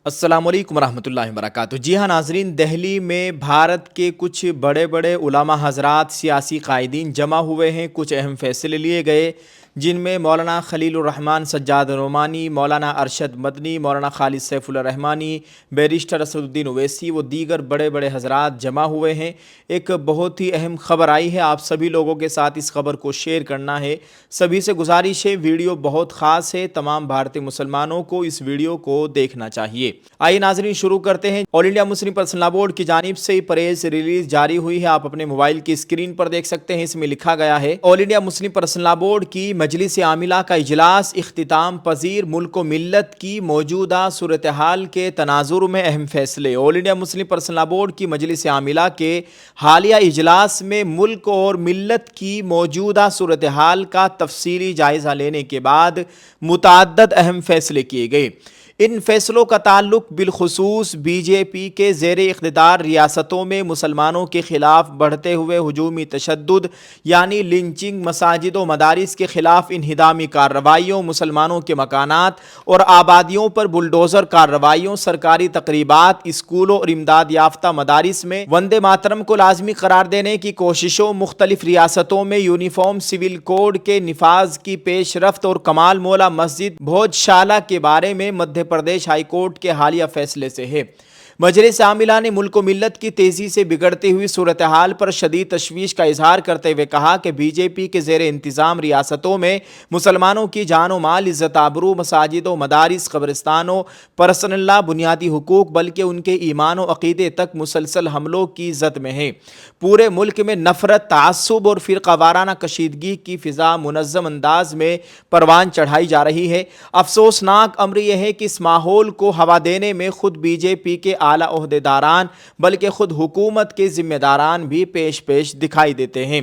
السلام علیکم ورحمۃ اللہ وبرکاتہ۔ جی ہاں ناظرین، دہلی میں بھارت کے کچھ بڑے بڑے علماء حضرات، سیاسی قائدین جمع ہوئے ہیں۔ کچھ اہم فیصلے لیے گئے جن میں مولانا خلیل الرحمن سجاد نعمانی، مولانا ارشد مدنی، مولانا خالد سیف اللہ رحمانی، بیرسٹر اسد الدین اویسی و دیگر بڑے بڑے حضرات جمع ہوئے ہیں۔ ایک بہت ہی اہم خبر آئی ہے، آپ سبھی لوگوں کے ساتھ اس خبر کو شیئر کرنا ہے۔ سبھی سے گزارش ہے، ویڈیو بہت خاص ہے، تمام بھارتی مسلمانوں کو اس ویڈیو کو دیکھنا چاہیے۔ آئیے ناظرین شروع کرتے ہیں۔ All India Muslim personal law board کی جانب سے پریس ریلیز جاری ہوئی ہے، آپ اپنے موبائل کی اسکرین پر دیکھ سکتے ہیں۔ اس میں لکھا گیا ہے، all India Muslim personal law board کی مجلس عاملہ کا اجلاس اختتام پذیر، ملک و ملت کی موجودہ صورتحال کے تناظر میں اہم فیصلے۔ All India Muslim personal law board کی مجلس عاملہ کے حالیہ اجلاس میں ملک اور ملت کی موجودہ صورتحال کا تفصیلی جائزہ لینے کے بعد متعدد اہم فیصلے کیے گئے۔ ان فیصلوں کا تعلق بالخصوص بی جے پی کے زیر اقتدار ریاستوں میں مسلمانوں کے خلاف بڑھتے ہوئے ہجومی تشدد یعنی لنچنگ، مساجد و مدارس کے خلاف انہدامی کارروائیوں، مسلمانوں کے مکانات اور آبادیوں پر بلڈوزر کارروائیوں، سرکاری تقریبات، اسکولوں اور امداد یافتہ مدارس میں وندے ماترم کو لازمی قرار دینے کی کوششوں، مختلف ریاستوں میں یونیفارم سول کوڈ کے نفاذ کی پیش رفت اور کمال مولا مسجد بھوج شالہ کے بارے میں مدھیہ پردیش ہائی کورٹ کے حالیہ فیصلے سے ہے۔ مجلس عاملہ نے ملک و ملت کی تیزی سے بگڑتی ہوئی صورتحال پر شدید تشویش کا اظہار کرتے ہوئے کہا کہ بی جے پی کے زیر انتظام ریاستوں میں مسلمانوں کی جان و مال، عزت آبرو، مساجد و مدارس، قبرستانوں، پرسنل لا، بنیادی حقوق بلکہ ان کے ایمان و عقیدے تک مسلسل حملوں کی زد میں ہے۔ پورے ملک میں نفرت، تعصب اور فرقہ وارانہ کشیدگی کی فضا منظم انداز میں پروان چڑھائی جا رہی ہے۔ افسوسناک امر یہ ہے کہ اس ماحول کو ہوا دینے میں خود بی جے پی کے اعلیٰ عہدیداران بلکہ خود حکومت کے ذمہ داران بھی پیش دکھائی دیتے ہیں،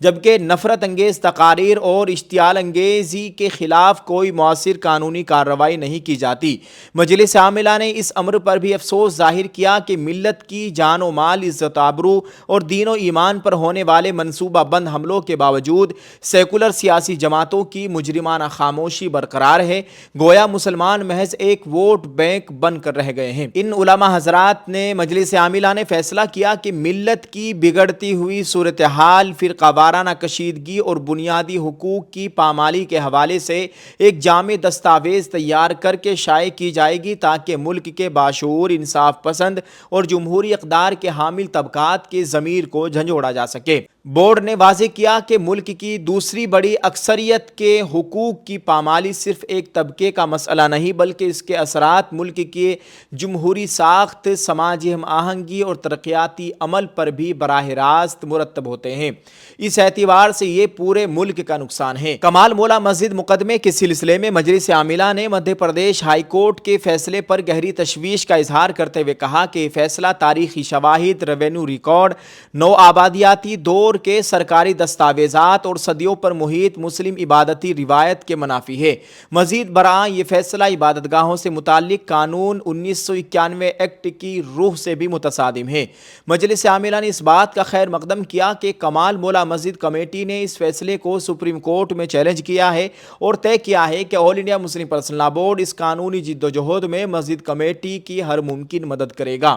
جبکہ نفرت انگیز تقاریر اور اشتعال انگیزی کے خلاف کوئی مؤثر قانونی کارروائی نہیں کی جاتی۔ مجلس عاملہ نے اس امر پر بھی افسوس ظاہر کیا کہ ملت کی جان و مال، عزت آبرو اور دین و ایمان پر ہونے والے منصوبہ بند حملوں کے باوجود سیکولر سیاسی جماعتوں کی مجرمانہ خاموشی برقرار ہے، گویا مسلمان محض ایک ووٹ بینک بن کر رہ گئے ہیں۔ ان علماء حضرات نے مجلس عاملہ نے فیصلہ کیا کہ ملت کی بگڑتی ہوئی صورتحال، فرقہ وارانہ کشیدگی اور بنیادی حقوق کی پامالی کے حوالے سے ایک جامع دستاویز تیار کر کے شائع کی جائے گی تاکہ ملک کے باشعور، انصاف پسند اور جمہوری اقدار کے حامل طبقات کے ضمیر کو جھنجھوڑا جا سکے۔ بورڈ نے واضح کیا کہ ملک کی دوسری بڑی اکثریت کے حقوق کی پامالی صرف ایک طبقے کا مسئلہ نہیں بلکہ اس کے اثرات ملک کی جمہوری ساخت، سماجی ہم آہنگی اور ترقیاتی عمل پر بھی براہ راست مرتب ہوتے ہیں۔ اس اعتبار سے یہ پورے ملک کا نقصان ہے۔ کمال مولا مسجد مقدمے کے سلسلے میں مجلس عاملہ نے مدھیہ پردیش ہائی کورٹ کے فیصلے پر گہری تشویش کا اظہار کرتے ہوئے کہا کہ یہ فیصلہ تاریخی شواہد، ریونیو ریکارڈ، نو آبادیاتی دور کے سرکاری دستاویزات اور صدیوں پر محیط مسلم عبادتی روایت کے منافی ہے۔ مزید برآں یہ فیصلہ عبادت گاہوں سے متعلق قانون 1991 ایکٹ کی روح سے بھی متصادم ہے۔ مجلس عاملہ نے اس بات کا خیر مقدم کیا کہ کمال مولا مسجد کمیٹی نے اس فیصلے کو سپریم کورٹ میں چیلنج کیا ہے اور طے کیا ہے کہ all India Muslim personal law board اس قانونی جدوجہد میں مسجد کمیٹی کی ہر ممکن مدد کرے گا۔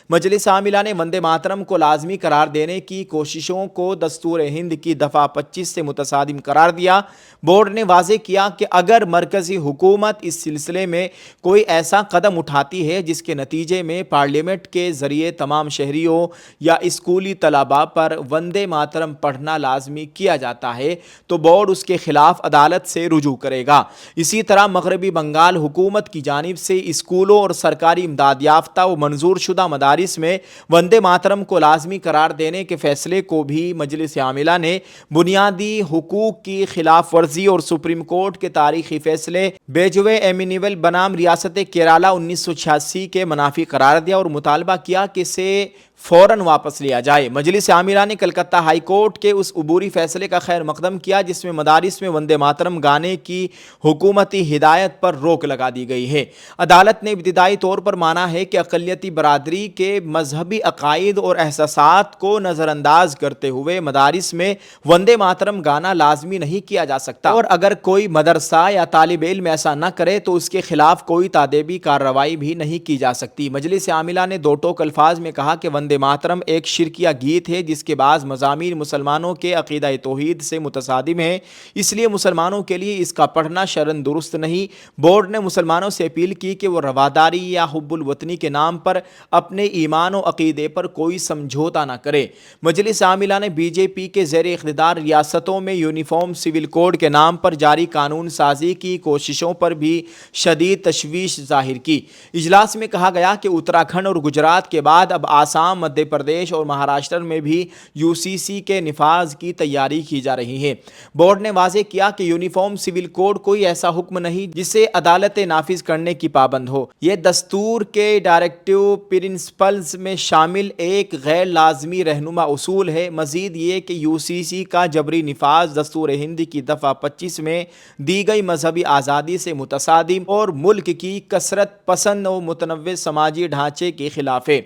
مجلس عاملہ نے وندے ماترم کو لازمی قرار دینے کی کوششوں کو دستور ہند کی دفعہ 25 سے متصادم قرار دیا۔ بورڈ نے واضح کیا کہ اگر مرکزی حکومت اس سلسلے میں کوئی ایسا قدم اٹھاتی ہے جس کے نتیجے میں پارلیمنٹ کے ذریعے تمام شہریوں یا اسکولی طلباء پر وندے ماترم پڑھنا لازمی کیا جاتا ہے تو بورڈ اس کے خلاف عدالت سے رجوع کرے گا۔ اسی طرح مغربی بنگال حکومت کی جانب سے اسکولوں اور سرکاری امداد یافتہ و منظور شدہ مدارس میں وندے ماترم کو لازمی قرار دینے کے فیصلے کو بھی مجلس عاملہ نے بنیادی حقوق کی خلاف ورزی اور سپریم کورٹ کے تاریخی فیصلے بیجوے ایمینیول بنام ریاست کیرالہ 1986 کے منافی قرار دیا اور مطالبہ کیا کہ اسے فوراً واپس لیا جائے۔ مجلس عاملہ نے کلکتہ ہائی کورٹ کے اس عبوری فیصلے کا خیر مقدم کیا جس میں مدارس میں وندے ماترم گانے کی حکومتی ہدایت پر روک لگا دی گئی ہے۔ عدالت نے ابتدائی طور پر مانا ہے کہ اقلیتی برادری کے مذہبی عقائد اور احساسات کو نظر انداز کرتے ہوئے مدارس میں وندے ماترم گانا لازمی نہیں کیا جا سکتا، اور اگر کوئی مدرسہ یا طالب علم ایسا نہ کرے تو اس کے خلاف کوئی تادیبی کارروائی بھی نہیں کی جا سکتی۔ مجلس عاملہ نے دو ٹوک الفاظ میں کہا کہ وندے ماترم ایک شرکیہ گیت ہے جس کے بعض مضامین مسلمانوں کے عقیدہ توحید سے متصادم ہیں، اس لیے مسلمانوں کے لیے اس کا پڑھنا شرعاً درست نہیں۔ بورڈ نے مسلمانوں سے اپیل کی کہ وہ رواداری یا حب الوطنی کے نام پر اپنے ایمان و عقیدے پر کوئی سمجھوتا نہ کرے۔ مجلس عاملہ نے بی جے پی کے زیر اقتدار ریاستوں میں یونیفارم سول کوڈ کے نام پر جاری قانون سازی کی کوششوں پر بھی شدید تشویش ظاہر کی۔ اجلاس میں کہا گیا کہ اتراکھنڈ اور گجرات کے بعد اب آسام، مدھیہ پردیش اور مہاراشٹر میں بھی یو سی سی کے نفاذ کی تیاری کی جا رہی ہے۔ بورڈ نے واضح کیا کہ یونیفارم سول کوڈ کوئی ایسا حکم نہیں جسے عدالتیں نافذ کرنے کی پابند ہو۔ یہ دستور کے ڈائریکٹیو پرنسپلز میں شامل ایک غیر لازمی رہنما اصول ہے۔ مزید یہ کہ یو سی سی کا جبری نفاذ دستور ہند کی دفعہ 25 میں دی گئی مذہبی آزادی سے متصادم اور ملک کی کثرت پسند و متنوع سماجی ڈھانچے کے خلاف ہے۔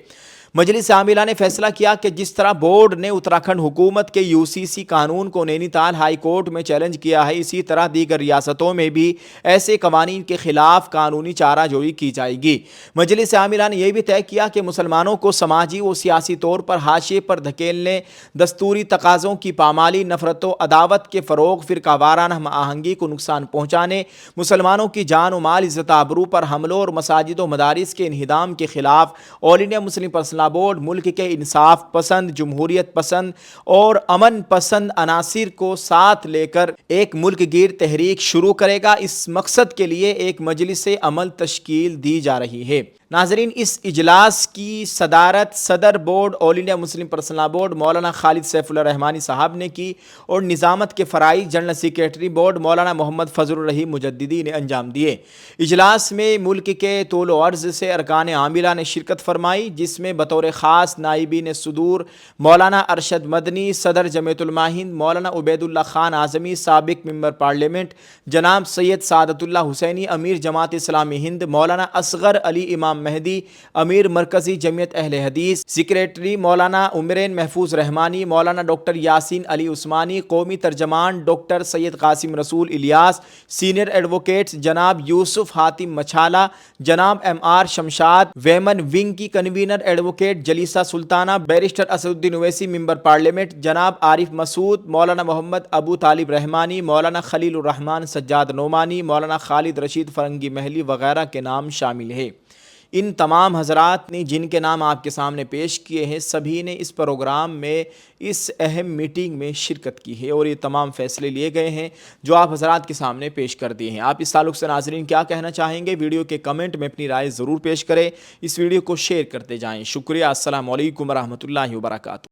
مجلس عاملہ نے فیصلہ کیا کہ جس طرح بورڈ نے اتراکھنڈ حکومت کے یو سی سی قانون کو نینی تال ہائی کورٹ میں چیلنج کیا ہے، اسی طرح دیگر ریاستوں میں بھی ایسے قوانین کے خلاف قانونی چارہ جوئی کی جائے گی۔ مجلس عاملہ نے یہ بھی طے کیا کہ مسلمانوں کو سماجی و سیاسی طور پر حاشیے پر دھکیلنے، دستوری تقاضوں کی پامالی، نفرت و عداوت کے فروغ، فرقہ وارانہ ہم آہنگی کو نقصان پہنچانے، مسلمانوں کی جان و مال، عزت آبرو پر حملوں اور مساجد و مدارس کے انہدام کے خلاف آل انڈیا مسلم پرسنل بورڈ ملک کے انصاف پسند، جمہوریت پسند اور امن پسند عناصر کو ساتھ لے کر ایک ملک گیر تحریک شروع کرے گا۔ اس مقصد کے لیے ایک مجلس عمل تشکیل دی جا رہی ہے۔ ناظرین، اس اجلاس کی صدارت صدر بورڈ آل انڈیا مسلم پرسنل بورڈ مولانا خالد سیف اللہ رحمانی صاحب نے کی اور نظامت کے فرائض جنرل سیکریٹری بورڈ مولانا محمد فضل الرحیم مجددی نے انجام دیے۔ اجلاس میں ملک کے طول و عرض سے ارکان عاملہ نے شرکت فرمائی، جس میں بطور خاص نائبین صدور مولانا ارشد مدنی، صدر جمعیت علماء ہند مولانا عبید اللہ خان اعظمی، سابق ممبر پارلیمنٹ جناب سید سعادت اللہ حسینی، امیر جماعت اسلامی ہند مولانا اصغر علی امام مہدی، امیر مرکزی جمعیت اہل حدیث، سیکریٹری مولانا عمرین محفوظ رحمانی، مولانا ڈاکٹر یاسین علی عثمانی، قومی ترجمان ڈاکٹر سید قاسم رسول الیاس، سینئر ایڈوکیٹس جناب یوسف حاتم مچھالہ، جناب M R Shamshad, women wing کی convener advocate Jalisa Sultana, barrister Asaduddin Owaisi member parliament, جناب عارف مسعود، مولانا محمد ابو طالب رحمانی، مولانا خلیل الرحمان سجاد نعمانی، مولانا خالد رشید فرنگی محلی وغیرہ کے نام شامل ہیں۔ ان تمام حضرات نے جن کے نام آپ کے سامنے پیش کیے ہیں، سبھی نے اس پروگرام میں، اس اہم میٹنگ میں شرکت کی ہے اور یہ تمام فیصلے لیے گئے ہیں جو آپ حضرات کے سامنے پیش کر دیے ہیں۔ آپ اس تعلق سے ناظرین کیا کہنا چاہیں گے؟ ویڈیو کے کمنٹ میں اپنی رائے ضرور پیش کریں، اس ویڈیو کو شیئر کرتے جائیں۔ شکریہ۔ السلام علیکم ورحمۃ اللہ وبرکاتہ۔